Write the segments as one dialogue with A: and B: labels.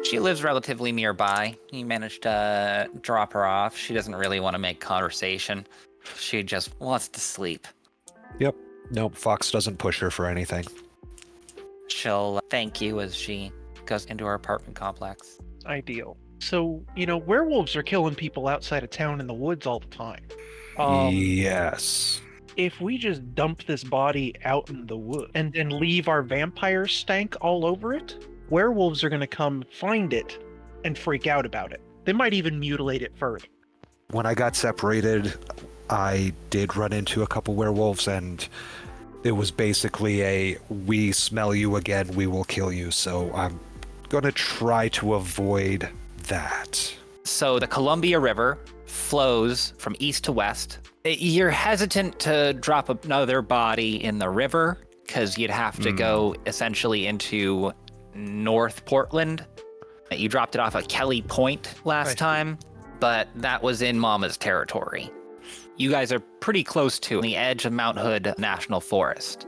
A: She lives relatively nearby. You managed to drop her off. She doesn't really want to make conversation. She just wants to sleep.
B: Yep. Nope, Fox doesn't push her for anything.
A: She'll thank you as she goes into her apartment complex.
C: Ideal. So, werewolves are killing people outside of town in the woods all the time.
B: Yes.
C: If we just dump this body out in the woods and then leave our vampire stank all over it, werewolves are going to come find it and freak out about it. They might even mutilate it further.
B: When I got separated, I did run into a couple werewolves, and it was basically we smell you again, we will kill you. So I'm going to try to avoid that.
A: So the Columbia River flows from east to west. You're hesitant to drop another body in the river because you'd have to go essentially into North Portland. You dropped it off at Kelly Point last time, but that was in Mama's territory. You guys are pretty close to the edge of Mount Hood National Forest.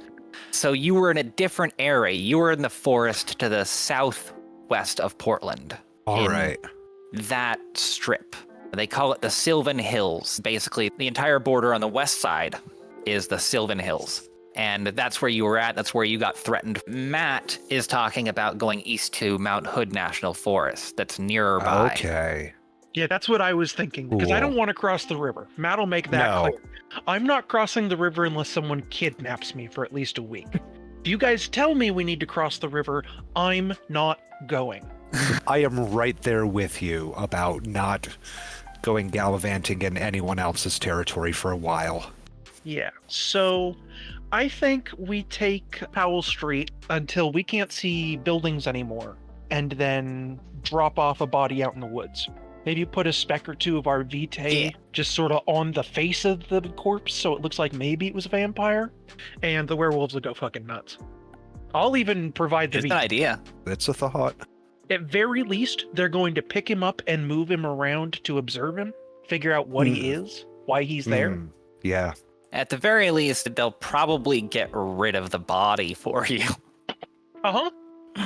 A: So you were in a different area. You were in the forest to the southwest of Portland.
B: All right.
A: That strip. They call it the Sylvan Hills. Basically, the entire border on the west side is the Sylvan Hills. And that's where you were at. That's where you got threatened. Matt is talking about going east to Mount Hood National Forest. That's nearby.
B: Okay.
C: Yeah, that's what I was thinking, because I don't want to cross the river. Matt will make that clear. I'm not crossing the river unless someone kidnaps me for at least a week. If you guys tell me we need to cross the river, I'm not going.
B: I am right there with you about not going gallivanting in anyone else's territory for a while.
C: Yeah, so I think we take Powell Street until we can't see buildings anymore, and then drop off a body out in the woods. Maybe put a speck or two of our Vitae just sort of on the face of the corpse so it looks like maybe it was a vampire, and the werewolves will go fucking nuts. I'll even provide the
A: It's an idea.
B: It's a thought.
C: At very least, they're going to pick him up and move him around to observe him, figure out what he is, why he's there.
B: Yeah.
A: At the very least, they'll probably get rid of the body for you.
C: Uh-huh.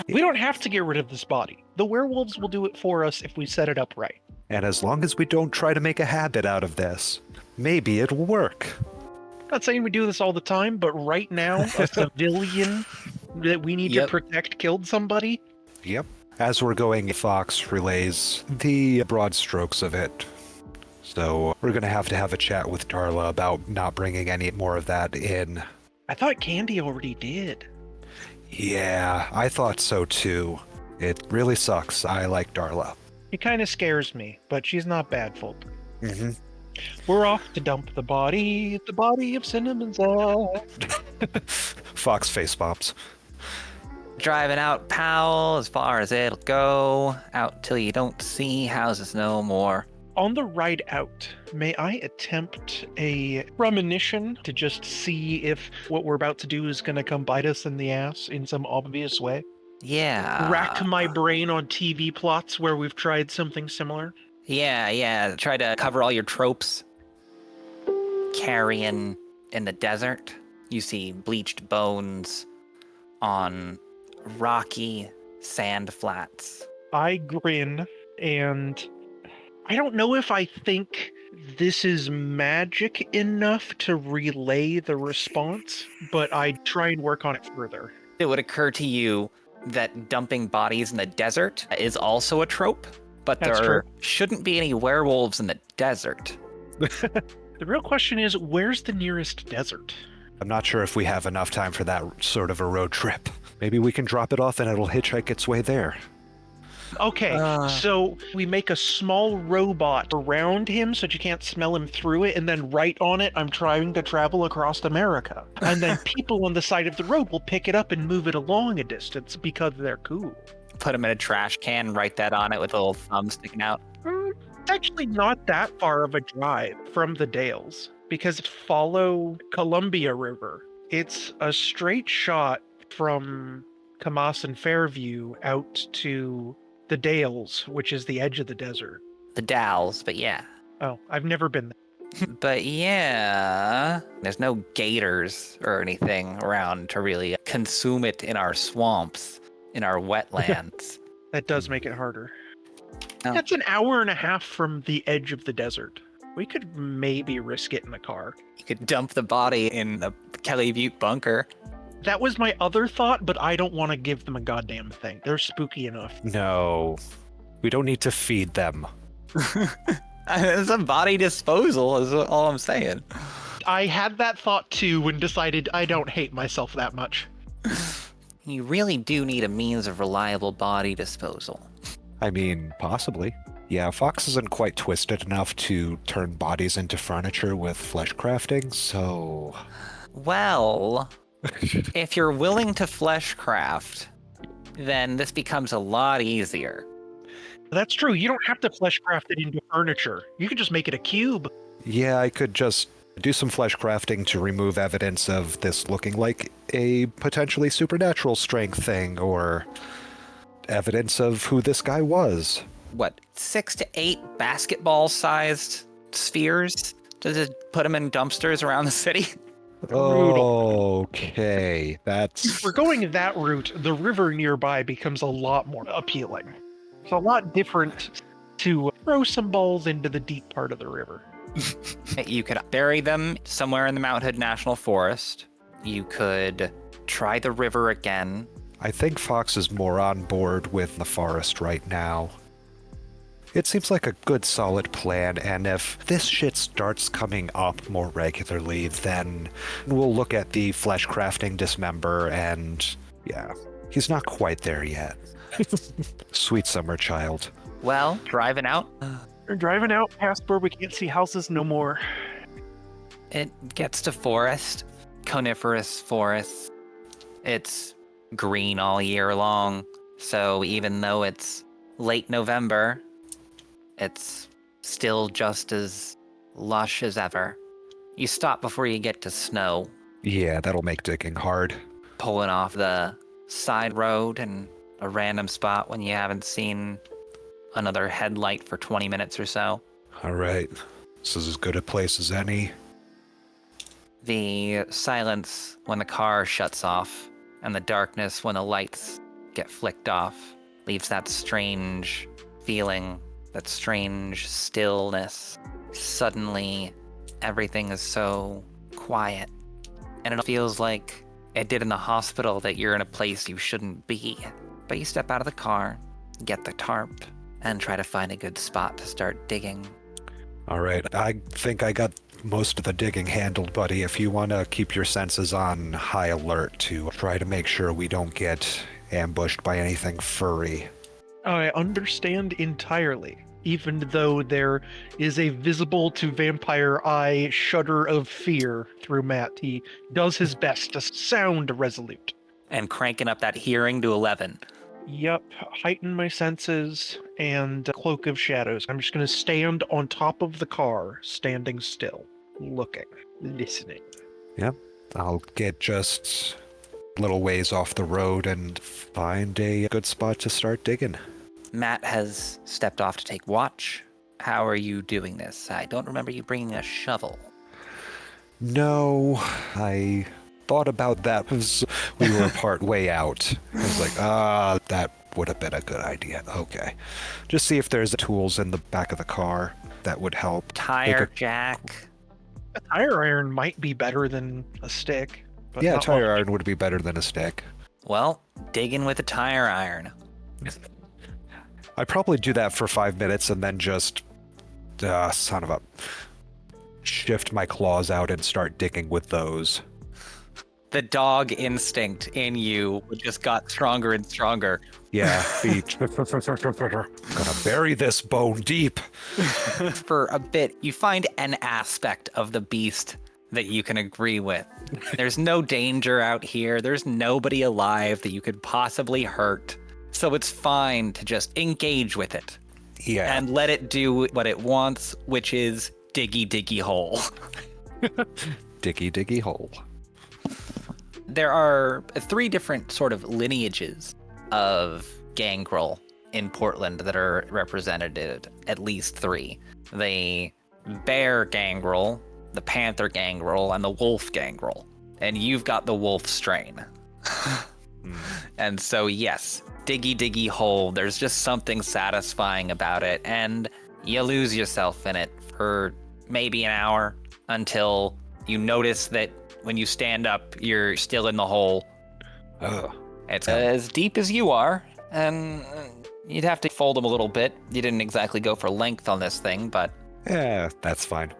C: We don't have to get rid of this body. The werewolves will do it for us if we set it up right.
B: And as long as we don't try to make a habit out of this, maybe it'll work.
C: Not saying we do this all the time, but right now, a civilian that we need to protect killed somebody.
B: Yep. As we're going, Fox relays the broad strokes of it. So we're going to have a chat with Darla about not bringing any more of that in.
C: I thought Candy already did.
B: Yeah, I thought so too. It really sucks. I like Darla.
C: It kind of scares me, but she's not bad folk.
B: Mm-hmm.
C: We're off to dump the body of Cinnamon's eye.
B: Fox face pops.
A: Driving out Powell as far as it'll go, out till you don't see houses no more.
C: On the ride out, may I attempt a premonition to just see if what we're about to do is going to come bite us in the ass in some obvious way?
A: Yeah.
C: Rack my brain on TV plots where we've tried something similar?
A: Yeah. Try to cover all your tropes. Carrion in the desert. You see bleached bones on rocky sand flats.
C: I grin, and I don't know if I think this is magic enough to relay the response, but I try and work on it further.
A: It would occur to you that dumping bodies in the desert is also a trope, but there shouldn't be any werewolves in the desert.
C: The real question is, where's the nearest desert?
B: I'm not sure if we have enough time for that sort of a road trip. Maybe we can drop it off and it'll hitchhike its way there.
C: Okay, so we make a small robot around him so that you can't smell him through it, and then write on it, I'm trying to travel across America. And then people on the side of the road will pick it up and move it along a distance because they're cool.
A: Put them in a trash can, write that on it with a little thumb sticking out.
C: It's actually not that far of a drive from the Dales, because follow Columbia River. It's a straight shot from Camas and Fairview out to the Dales, which is the edge of the desert.
A: The Dalles, but yeah.
C: Oh, I've never been there.
A: But yeah, there's no gators or anything around to really consume it in our swamps, in our wetlands.
C: That does make it harder.
A: Oh.
C: That's an hour and a half from the edge of the desert. We could maybe risk it in the car.
A: You could dump the body in the Kelly Butte bunker.
C: That was my other thought, but I don't want to give them a goddamn thing. They're spooky enough.
B: No, we don't need to feed them.
A: It's a body disposal, is all I'm saying.
C: I had that thought too and decided I don't hate myself that much.
A: You really do need a means of reliable body disposal.
B: I mean, possibly. Yeah, Fox isn't quite twisted enough to turn bodies into furniture with flesh crafting, so...
A: Well, if you're willing to flesh craft, then this becomes a lot easier.
C: That's true. You don't have to flesh craft it into furniture. You could just make it a cube.
B: Yeah, I could just do some flesh crafting to remove evidence of this looking like a potentially supernatural strength thing, or evidence of who this guy was.
A: What, 6 to 8 basketball-sized spheres? Does it put them in dumpsters around the city?
B: Okay, that's...
C: If we're going that route, the river nearby becomes a lot more appealing. It's a lot different to throw some balls into the deep part of the river.
A: You could bury them somewhere in the Mount Hood National Forest. You could try the river again.
B: I think Fox is more on board with the forest right now. It seems like a good solid plan, and if this shit starts coming up more regularly, then we'll look at the flesh crafting dismember, and yeah, he's not quite there yet. Sweet summer child.
A: Well, driving out,
C: We're driving out past where we can't see houses no more.
A: it gets to forest, coniferous forest. It's green all year long, so even though it's late November, it's still just as lush as ever. You stop before you get to snow,
B: Yeah, that'll make digging hard.
A: pulling off the side road in a random spot when you haven't seen another headlight for 20 minutes or so.
B: All right, this is as good a place as any.
A: The silence when the car shuts off and the darkness when the lights get flicked off leaves that strange feeling, that strange stillness. Suddenly, everything is so quiet. And it feels like it did in the hospital, that you're in a place you shouldn't be. But you step out of the car, get the tarp, and try to find a good spot to start digging.
B: All right, I think I got most of the digging handled, buddy. If you want to keep your senses on high alert to try to make sure we don't get ambushed by anything furry.
C: I understand entirely, even though there is a visible to vampire eye shudder of fear through Matt. He does his best to sound resolute.
A: And cranking up that hearing to 11.
C: Yep, heighten my senses and cloak of shadows. I'm just going to stand on top of the car, standing still, looking, listening.
B: Yep, I'll get just a little ways off the road and find a good spot to start digging.
A: Matt has stepped off to take watch. How are you doing this? I don't remember you bringing a shovel.
B: No, I thought about that as we were part way out. I was like, that would have been a good idea. Okay. Just see if there's tools in the back of the car that would help.
A: Tire jack.
C: A tire iron might be better than a stick. But
B: Yeah, a
C: not
B: tire
C: much.
B: iron would be better than a stick.
A: Well, digging with a tire iron.
B: I'd probably do that for 5 minutes and then just, son of a, shift my claws out and start digging with those.
A: The dog instinct in you just got stronger and stronger.
B: Yeah, feet. Gonna bury this bone deep.
A: For a bit, you find an aspect of the beast that you can agree with. There's no danger out here. There's nobody alive that you could possibly hurt. So it's fine to just engage with it
B: Yeah.
A: and let it do what it wants, which is diggy diggy hole.
B: Diggy diggy hole.
A: There are 3 different sort of lineages of gangrel in Portland that are represented, at least 3. They bear gangrel, the panther gangrel, and the wolf gangrel. And you've got the wolf strain. And so, yes, diggy hole. There's just something satisfying about it. And you lose yourself in it for maybe an hour until you notice that when you stand up, you're still in the hole.
B: Ugh.
A: It's as deep as you are, and you'd have to fold them a little bit. You didn't exactly go for length on this thing, but...
B: Yeah, that's fine.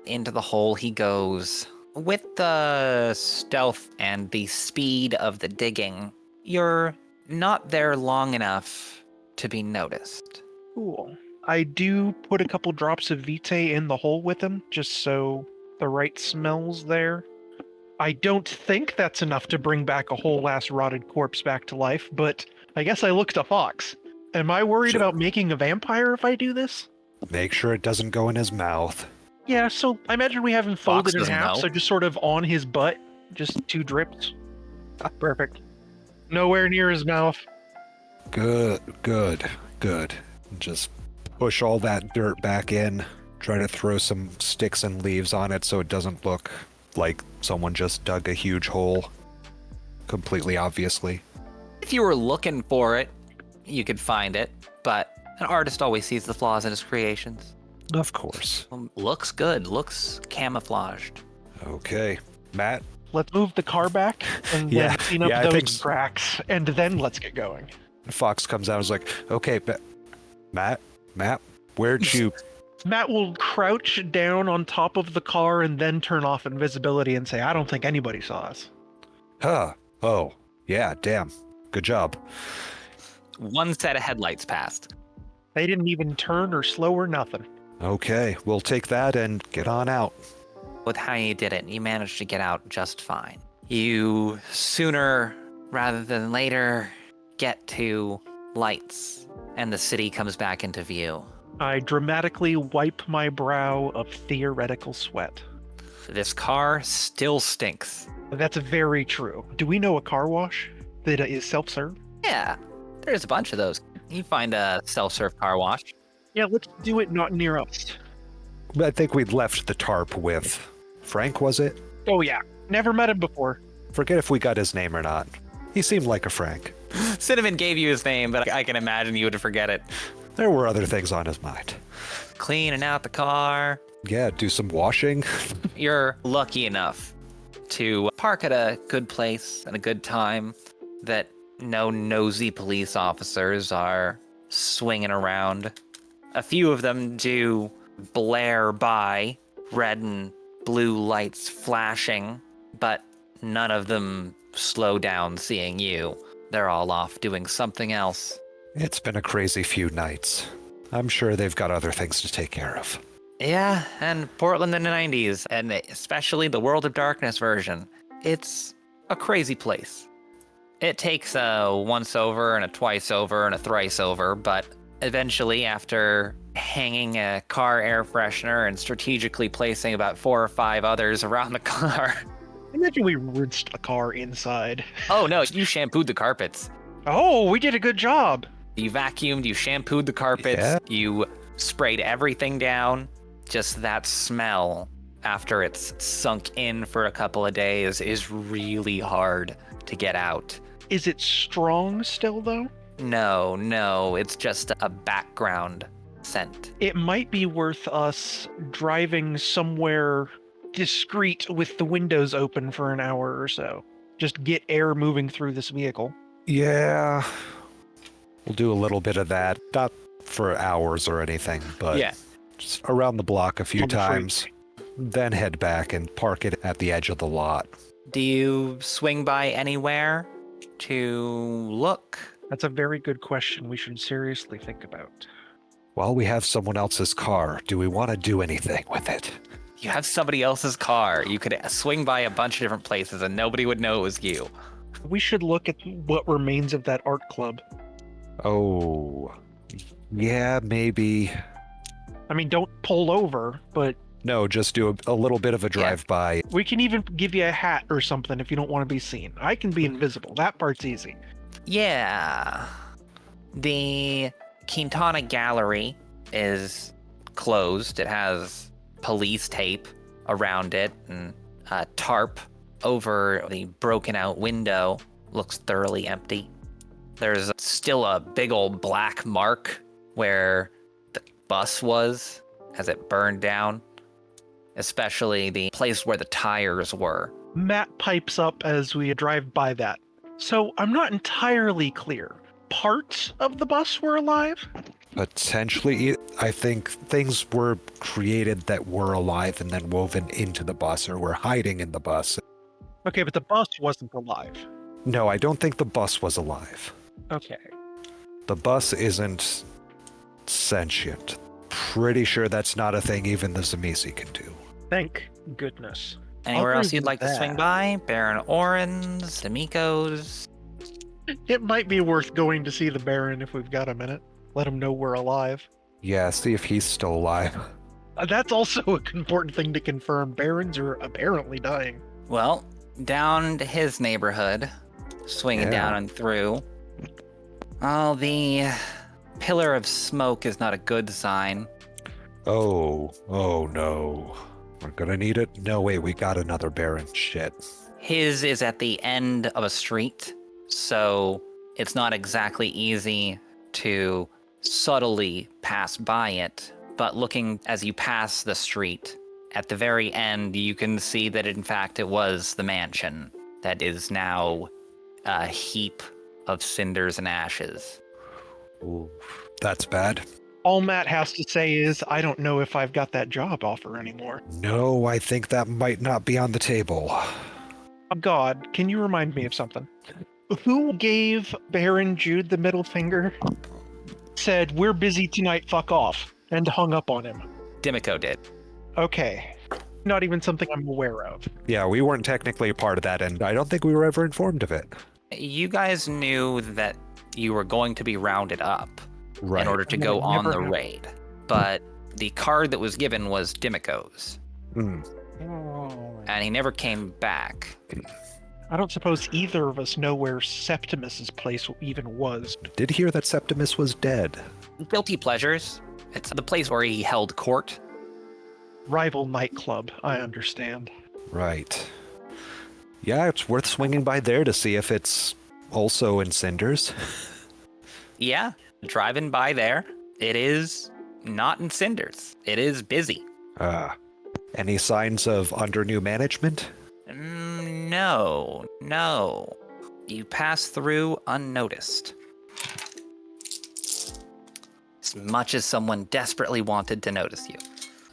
A: Into the hole he goes. With the stealth and the speed of the digging, you're not there long enough to be noticed.
C: Cool. I do put a couple drops of Vitae in the hole with him, just so the right smell's there. I don't think that's enough to bring back a whole ass rotted corpse back to life, but I guess I look to Fox. Am I worried
B: Sure.
C: about making a vampire if I do this?
B: Make sure it doesn't go in his mouth.
C: Yeah, so I imagine we have him folded in
A: doesn't
C: half,
A: know.
C: so just sort of on his butt, just 2 drips. Perfect. Nowhere near his mouth.
B: Good. Just push all that dirt back in. Try to throw some sticks and leaves on it so it doesn't look like someone just dug a huge hole. Completely obviously.
A: If you were looking for it, you could find it, but an artist always sees the flaws in his creations.
B: Of course.
A: Looks good, looks camouflaged.
B: Okay. Matt?
C: Let's move the car back and
B: Yeah,
C: then clean up
B: yeah, I think
C: those
B: s-
C: cracks, and then let's get going.
B: Fox comes out and is like, okay, Matt, where'd you...
C: Matt will crouch down on top of the car and then turn off invisibility and say, I don't think anybody saw us.
B: Huh. Oh, yeah, damn. Good job.
A: One set of headlights passed.
C: They didn't even turn or slow or nothing.
B: Okay, we'll take that and get on out.
A: With how you did it, you managed to get out just fine. You sooner rather than later get to lights, and the city comes back into view.
C: I dramatically wipe my brow of theoretical sweat.
A: This car still stinks.
C: That's very true. Do we know a car wash that is self-serve?
A: Yeah, there's a bunch of those. You find a self-serve car wash.
C: Yeah, let's do it not near us.
B: I think we'd left the tarp with Frank, was it?
C: Oh yeah, never met him before.
B: Forget if we got his name or not. He seemed like a Frank.
A: Cinnamon gave you his name, but I can imagine you would forget it.
B: There were other things on his mind.
A: Cleaning out the car.
B: Yeah, do some washing.
A: You're lucky enough to park at a good place and a good time that no nosy police officers are swinging around. A few of them do blare by, red and blue lights flashing, but none of them slow down seeing you. They're all off doing something else.
B: It's been a crazy few nights. I'm sure they've got other things to take care of.
A: Yeah, and Portland in the 90s, and especially the World of Darkness version. It's a crazy place. It takes a once over and a twice over and a thrice over, but eventually, after hanging a car air freshener and strategically placing about 4 or 5 others around the car.
C: Imagine we rinsed a car inside.
A: Oh no, you shampooed the carpets.
C: Oh, we did a good job.
A: You vacuumed, you shampooed the carpets,
B: Yeah.
A: you sprayed everything down. Just that smell after it's sunk in for a couple of days is really hard to get out.
C: Is it strong still, though?
A: No, it's just a background scent.
C: It might be worth us driving somewhere discreet with the windows open for an hour or so. Just get air moving through this vehicle.
B: Yeah. We'll do a little bit of that. Not for hours or anything, but
A: Yeah.
B: just around the block a few
C: On the freak.
B: times. Then head back and park it at the edge of the lot.
A: Do you swing by anywhere to look?
C: That's a very good question we should seriously think about.
B: While we have someone else's car, do we want to do anything with it?
A: You have somebody else's car. You could swing by a bunch of different places and nobody would know it was you.
C: We should look at what remains of that art club.
B: Oh, yeah, maybe.
C: I mean, don't pull over, but
B: No, just do a little bit of a drive-by.
C: we can even give you a hat or something if you don't want to be seen. I can be invisible. That part's easy.
A: Yeah. The Quintana Gallery is closed. It has police tape around it, and a tarp over the broken out window looks thoroughly empty. There's still a big old black mark where the bus was as it burned down, especially the place where the tires were.
C: Matt pipes up as we drive by that. So I'm not entirely clear. Parts of the bus were alive?
B: Potentially, I think things were created that were alive and then woven into the bus or were hiding in the bus.
C: Okay, but the bus wasn't alive.
B: No, I don't think the bus was alive.
C: Okay.
B: The bus isn't sentient. Pretty sure that's not a thing even the Zamisi can do.
C: Thank goodness.
A: Anywhere
C: Other
A: else you'd
C: than
A: like to swing
C: that-
A: by? Baron Oren's, D'Amico's.
C: It might be worth going to see the Baron if we've got a minute. Let him know we're alive.
B: Yeah, see if he's still alive.
C: That's also an important thing to confirm. Barons are apparently dying.
A: Well, down to his neighborhood, swinging
B: Yeah.
A: down and through. Oh, the pillar of smoke is not a good sign.
B: Oh no. We're gonna need it? No, wait, we got another Baron. Shit.
A: His is at the end of a street, so it's not exactly easy to subtly pass by it. But looking as you pass the street, at the very end, you can see that in fact it was the mansion that is now a heap of cinders and ashes.
B: Ooh, that's bad.
C: All Matt has to say is, I don't know if I've got that job offer anymore.
B: No, I think that might not be on the table.
C: God, can you remind me of something? Who gave Baron Jude the middle finger? Said, we're busy tonight, fuck off, and hung up on him.
A: D'Amico did.
C: Okay. Not even something I'm aware of.
B: Yeah, we weren't technically a part of that, and I don't think we were ever informed of it.
A: You guys knew that you were going to be rounded up
B: Right.
A: in order to
C: And
A: go
C: it
A: on
C: never
A: the
C: happened.
A: raid, but the card that was given was D'Amico's,
B: Hmm.
A: and he never came back.
C: I don't suppose either of us know where Septimus's place even was.
B: Did hear that Septimus was dead.
A: Guilty Pleasures. It's the place where he held court.
C: Rival nightclub, I understand.
B: Right. Yeah, it's worth swinging by there to see if it's also in cinders.
A: Yeah, driving by there. It is not in cinders. It is busy.
B: Any signs of under new management?
A: No. You pass through unnoticed. As much as someone desperately wanted to notice you.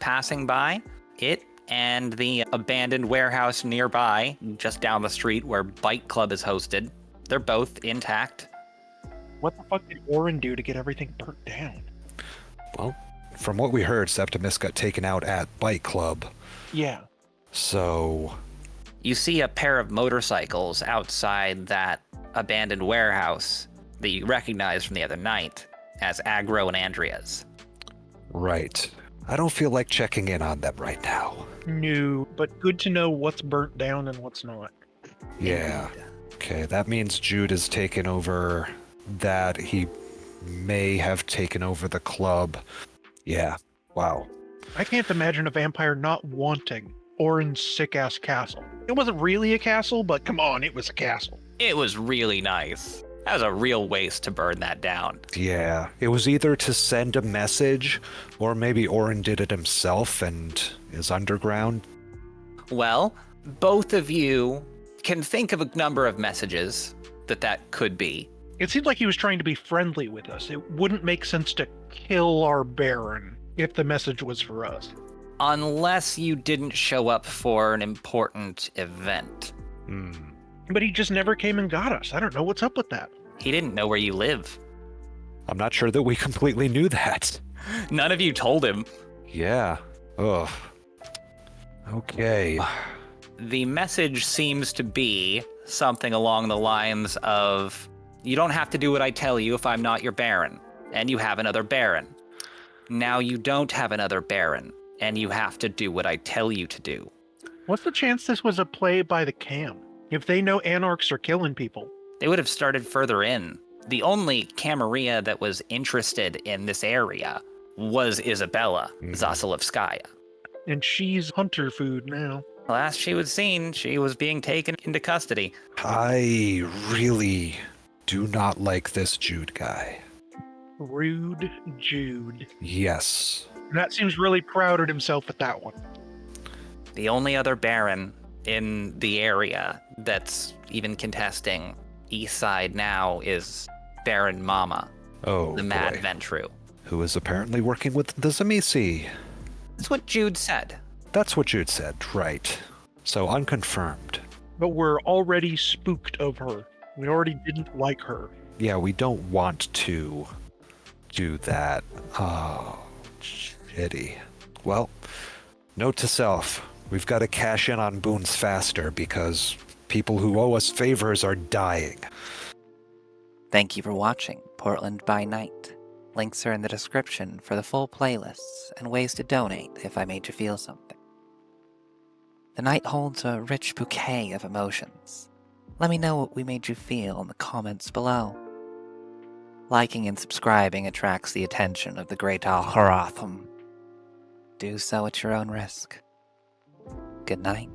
A: Passing by, it and the abandoned warehouse nearby, just down the street where Bike Club is hosted, they're both intact.
C: What the fuck did Oren do to get everything burnt down?
B: Well, from what we heard, Septimus got taken out at Bike Club.
C: Yeah.
B: So,
A: You see a pair of motorcycles outside that abandoned warehouse that you recognize from the other night as Agro and Andrea's.
B: right. I don't feel like checking in on them right now.
C: No, but good to know what's burnt down and what's not.
B: Yeah. Okay, that means Jude has taken over that. He may have taken over the club. Yeah. Wow.
C: I can't imagine a vampire not wanting Oren's sick-ass castle. It wasn't really a castle, but come on, it was a castle.
A: It was really nice. That was a real waste to burn that down.
B: Yeah. It was either to send a message, or maybe Oren did it himself and is underground.
A: Well, both of you can think of a number of messages that could be.
C: It seemed like he was trying to be friendly with us. It wouldn't make sense to kill our Baron if the message was for us.
A: Unless you didn't show up for an important event.
C: But he just never came and got us. I don't know what's up with that.
A: He didn't know where you live.
B: I'm not sure that we completely knew that.
A: None of you told him.
B: Yeah. Ugh. Okay.
A: The message seems to be something along the lines of, you don't have to do what I tell you if I'm not your Baron, and you have another Baron. Now you don't have another Baron, and you have to do what I tell you to do.
C: What's the chance this was a play by the Cam? If they know anarchs are killing people.
A: They would have started further in. The only Camarilla that was interested in this area was Isabella Zasilevskaya.
C: And she's hunter food now.
A: Last she was seen, she was being taken into custody.
B: I really do not like this Jude guy.
C: Rude Jude.
B: Yes.
C: And that seems really proud of himself with that one.
A: The only other Baron in the area that's even contesting East Side now is Baron Mama,
B: Oh,
A: the Mad
B: boy.
A: Ventru.
B: Who is apparently working with the Zamisi.
A: That's what Jude said.
B: That's what Jude said, right. So unconfirmed.
C: But we're already spooked of her. We already didn't like her.
B: Yeah, we don't want to do that. Oh, shitty. Well, note to self, we've got to cash in on boons faster because people who owe us favors are dying.
D: Thank you for watching Portland by Night. Links are in the description for the full playlists and ways to donate if I made you feel something. The night holds a rich bouquet of emotions. Let me know what we made you feel in the comments below. Liking and subscribing attracts the attention of the great Al-Haratham. Do so at your own risk. Good night.